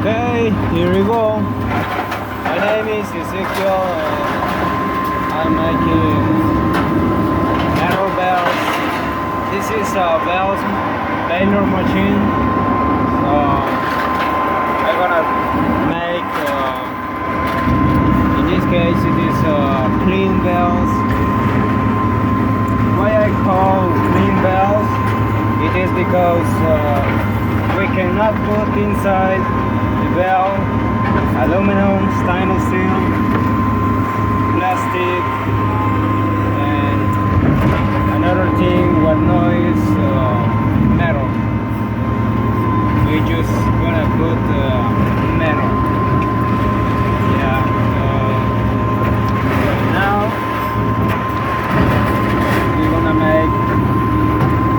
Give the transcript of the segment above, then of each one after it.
Okay, here we go. My name is Ezekiel and I'm making metal bells. This is a bells baler machine. So I'm gonna make, in this case it is clean bells. Why I call clean bells? It is because we cannot put inside the bell aluminum, stainless steel, plastic, and another thing what noise, metal. We just gonna put metal. Yeah. Now we're gonna make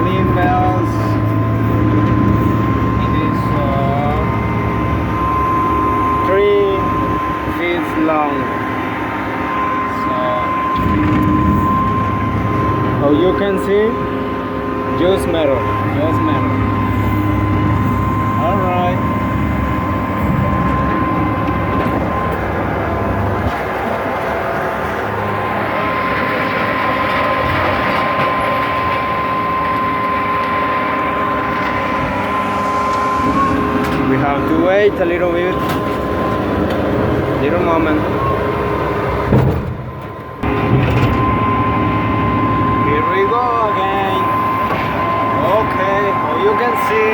clean bells. Long. So you can see just metal. All right. We have to wait a little bit. Little moment. Here we go again. Okay, well you can see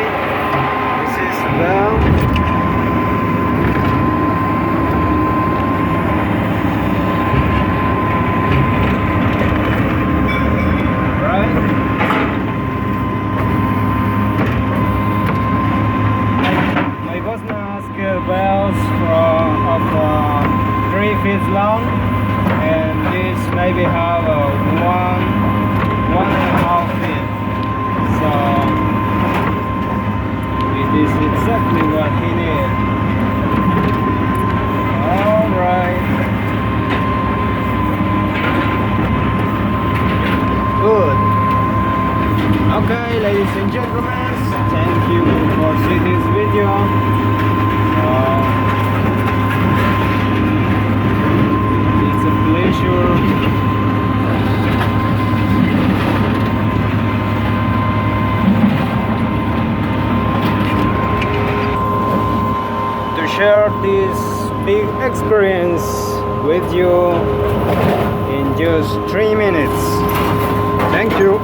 this is the bell. Right? My boss now asked bells of 3 feet long, and this maybe have 1.5 feet. So it is exactly what he needs. All right. Good. Okay, ladies and gentlemen, thank you for seeing this video. It's a pleasure to share this big experience with you in just 3 minutes. Thank you.